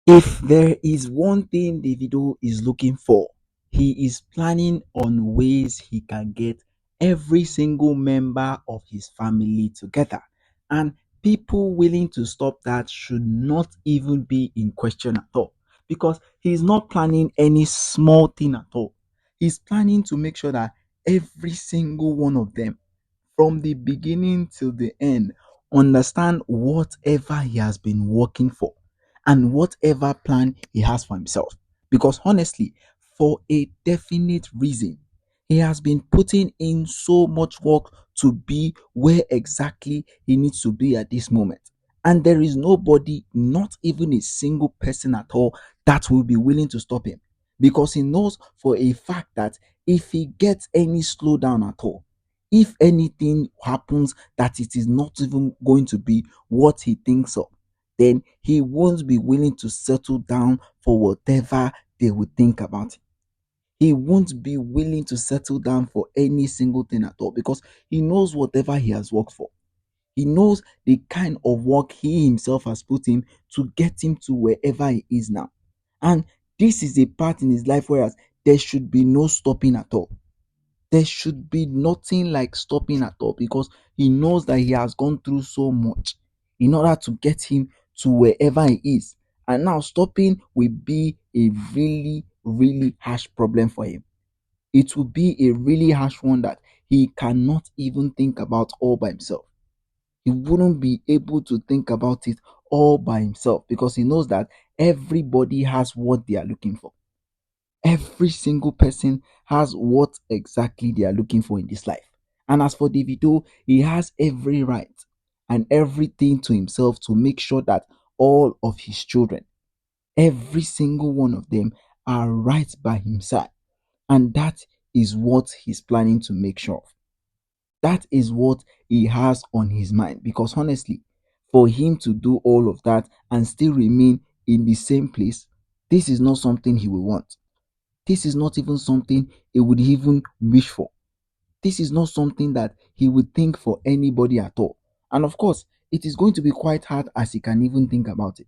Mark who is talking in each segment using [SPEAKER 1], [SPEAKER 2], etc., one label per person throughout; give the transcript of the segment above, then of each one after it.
[SPEAKER 1] If there is one thing Davido is looking for, he is planning on ways he can get every single member of his family together. And people willing to stop that should not even be in question at all. Because he's not planning any small thing at all. He's planning to make sure that every single one of them, from the beginning till the end, understand whatever he has been working for and whatever plan he has for himself. Because honestly, for a definite reason, he has been putting in so much work to be where exactly he needs to be at this moment. And there is nobody, not even a single person at all, that will be willing to stop him. Because he knows for a fact that if he gets any slowdown at all, if anything happens that it is not even going to be what he thinks of, then he won't be willing to settle down for whatever they would think about him. He won't be willing to settle down for any single thing at all because he knows whatever he has worked for. He knows the kind of work he himself has put in to get him to wherever he is now. And this is a part in his life whereas there should be no stopping at all. There should be nothing like stopping at all because he knows that he has gone through so much in order to get him to wherever he is. And now stopping will be a really, really harsh problem for him. It will be a really harsh one that he cannot even think about all by himself. He wouldn't be able to think about it all by himself because he knows that everybody has what they are looking for. Every single person has what exactly they are looking for in this life. And as for Davido, he has every right and everything to himself to make sure that all of his children, every single one of them, are right by his side. And that is what he's planning to make sure of. That is what he has on his mind. Because honestly, for him to do all of that and still remain in the same place, this is not something he will want. This is not even something he would even wish for. This is not something that he would think for anybody at all. And of course, it is going to be quite hard as he can even think about it.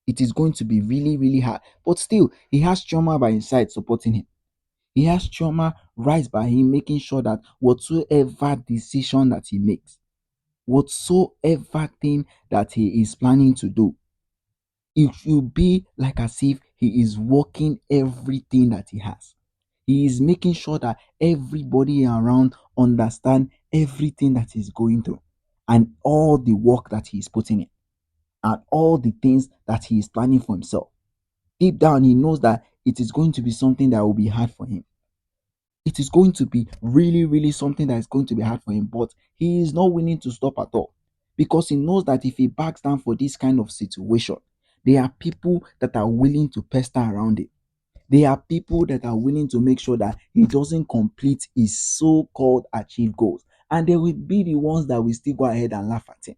[SPEAKER 1] It is going to be really, really hard. But still, he has Chioma by his side supporting him. He has Chioma right by him, making sure that whatsoever decision that he makes, whatsoever thing that he is planning to do, it will be like as if he is working everything that he has. He is making sure that everybody around understand everything that he's going through and all the work that he is putting in and all the things that he is planning for himself. Deep down, he knows that it is going to be something that will be hard for him. It is going to be really, really something that is going to be hard for him, but he is not willing to stop at all because he knows that if he backs down for this kind of situation, there are people that are willing to pester around it. There are people that are willing to make sure that he doesn't complete his so-called achieved goals. And there will be the ones that will still go ahead and laugh at him.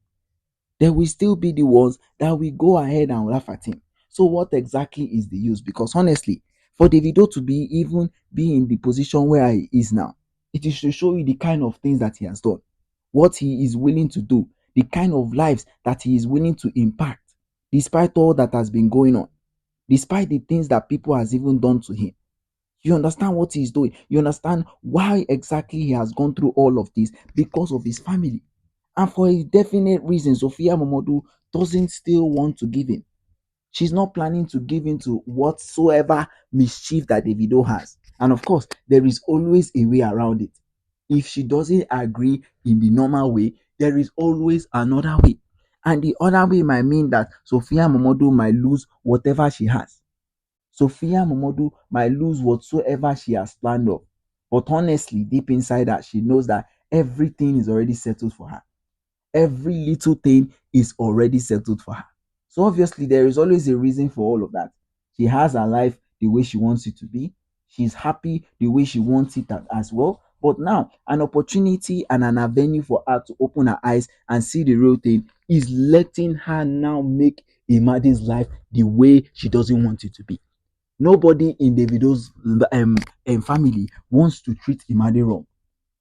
[SPEAKER 1] There will still be the ones that will go ahead and laugh at him. So what exactly is the use? Because honestly, for Davido to be in the position where he is now, it is to show you the kind of things that he has done, what he is willing to do, the kind of lives that he is willing to impact, despite all that has been going on, despite the things that people has even done to him. You understand what he's doing. You understand why exactly he has gone through all of this because of his family. And for a definite reason, Sophia MOMODU doesn't still want to give in. She's not planning to give in to whatsoever mischief that Davido has. And of course, there is always a way around it. If she doesn't agree in the normal way, there is always another way. And the other way might mean that Sophia MOMODU might lose whatever she has. Sophia MOMODU might lose whatsoever she has planned of. But honestly, deep inside her, she knows that everything is already settled for her. Every little thing is already settled for her. So obviously, there is always a reason for all of that. She has her life the way she wants it to be. She's happy the way she wants it as well. But now, an opportunity and an avenue for her to open her eyes and see the real thing is letting her now make Imade's life the way she doesn't want it to be. Nobody in Davido's family wants to treat Imade wrong.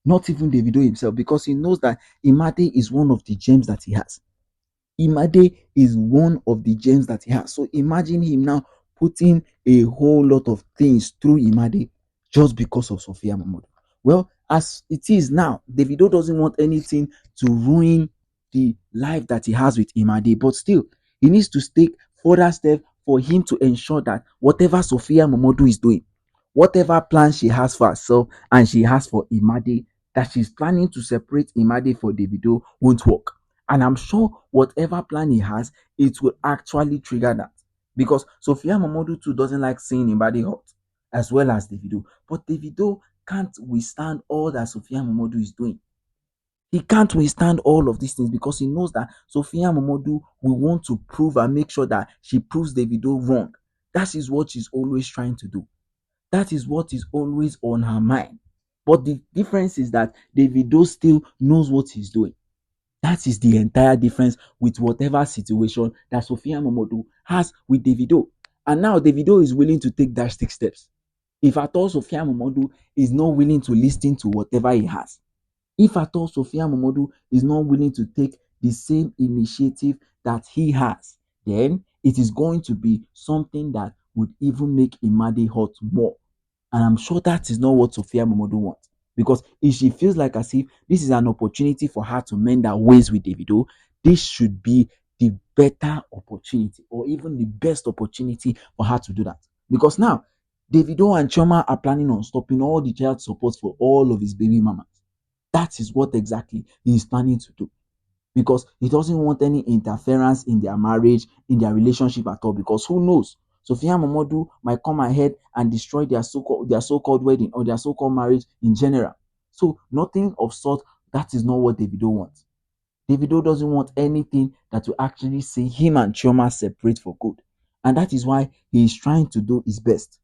[SPEAKER 1] Not even Davido himself, because he knows that Imade is one of the gems that he has. Imade is one of the gems that he has. So imagine him now putting a whole lot of things through Imade just because of Sophia MOMODU. Well, as it is now, Davido doesn't want anything to ruin the life that he has with Imade, but still, he needs to take further steps for him to ensure that whatever Sophia MOMODU is doing, whatever plan she has for herself and she has for Imade, that she's planning to separate Imade for Davido won't work. And I'm sure whatever plan he has, it will actually trigger that. Because Sophia MOMODU too doesn't like seeing Imade hot, as well as Davido. But Davido can't withstand all that Sophia MOMODU is doing. He can't withstand all of these things because he knows that Sophia MOMODU will want to prove and make sure that she proves Davido wrong. That is what she's always trying to do. That is what is always on her mind. But the difference is that Davido still knows what he's doing. That is the entire difference with whatever situation that Sophia MOMODU has with Davido. And now Davido is willing to take drastic steps. If at all Sophia MOMODU is not willing to listen to whatever he has, if at all Sophia MOMODU is not willing to take the same initiative that he has, then it is going to be something that would even make Imade hot more. And I'm sure that is not what Sophia MOMODU wants. Because if she feels like as if this is an opportunity for her to mend her ways with Davido, this should be the better opportunity or even the best opportunity for her to do that. Because now, Davido and Chioma are planning on stopping all the child support for all of his baby mamas. That is what exactly he is planning to do. Because he doesn't want any interference in their marriage, in their relationship at all. Because who knows? Sophia MOMODU might come ahead and destroy their so-called wedding or their so-called marriage in general. So nothing of sort. That is not what Davido wants. Davido doesn't want anything that will actually see him and Chioma separate for good. And that is why he is trying to do his best.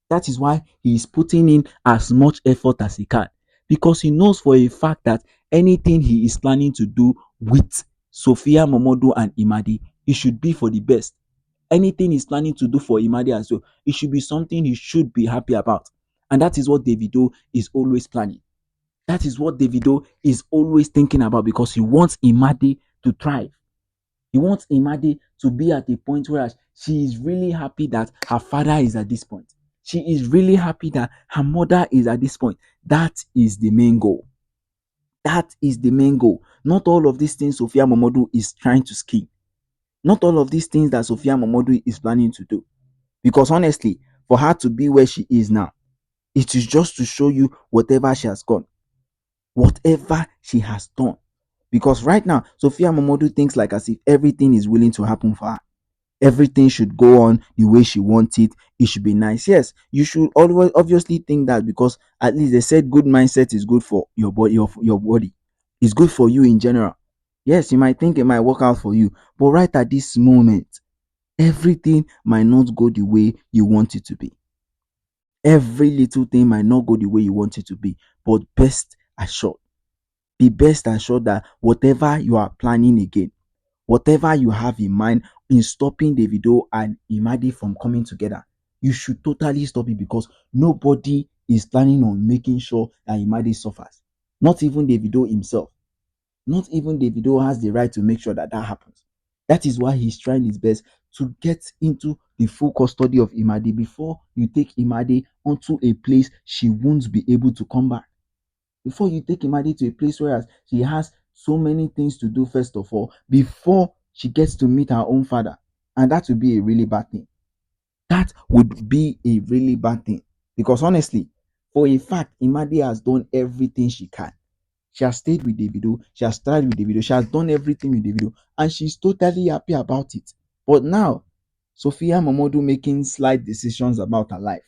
[SPEAKER 1] That is why he is putting in as much effort as he can. Because he knows for a fact that anything he is planning to do with Sophia MOMODU and Imade, it should be for the best. Anything he's planning to do for Imade as well, it should be something he should be happy about. And that is what Davido is always planning. That is what Davido is always thinking about because he wants Imade to thrive. He wants Imade to be at a point where she is really happy that her father is at this point. She is really happy that her mother is at this point. That is the main goal. That is the main goal. Not all of these things Sophia MOMODU is trying to scheme. Not all of these things that Sophia MOMODU is planning to do. Because honestly, for her to be where she is now, it is just to show you whatever she has gone. Whatever she has done. Because right now, Sophia MOMODU thinks like as if everything is willing to happen for her. Everything should go on the way she wants it. It should be nice. Yes, you should always obviously think that because at least they said good mindset is good for your body. Your body. It's good for you in general. Yes, you might think it might work out for you, but right at this moment, everything might not go the way you want it to be. Every little thing might not go the way you want it to be, but best assured, be best assured that whatever you are planning again, whatever you have in mind in stopping Davido and Imade from coming together, you should totally stop it because nobody is planning on making sure that Imade suffers. Not even Davido himself. Not even Davido has the right to make sure that that happens. That is why he's trying his best to get into the full custody of Imade before you take Imade onto a place she won't be able to come back. Before you take Imade to a place where she has so many things to do, first of all, before she gets to meet her own father. And that would be a really bad thing. That would be a really bad thing. Because honestly, for a fact, Imade has done everything she can. She has stayed with Davido, she has tried with Davido, she has done everything with Davido, and she's totally happy about it. But now, Sophia MOMODU making slight decisions about her life,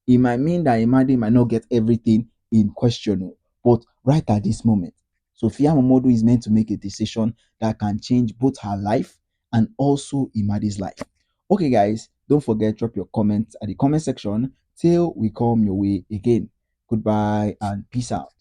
[SPEAKER 1] it might mean that Imade might not get everything in question. But right at this moment, Sophia MOMODU is meant to make a decision that can change both her life and also Imade's life. Okay, guys, don't forget, drop your comments at the comment section till we come your way again. Goodbye and peace out.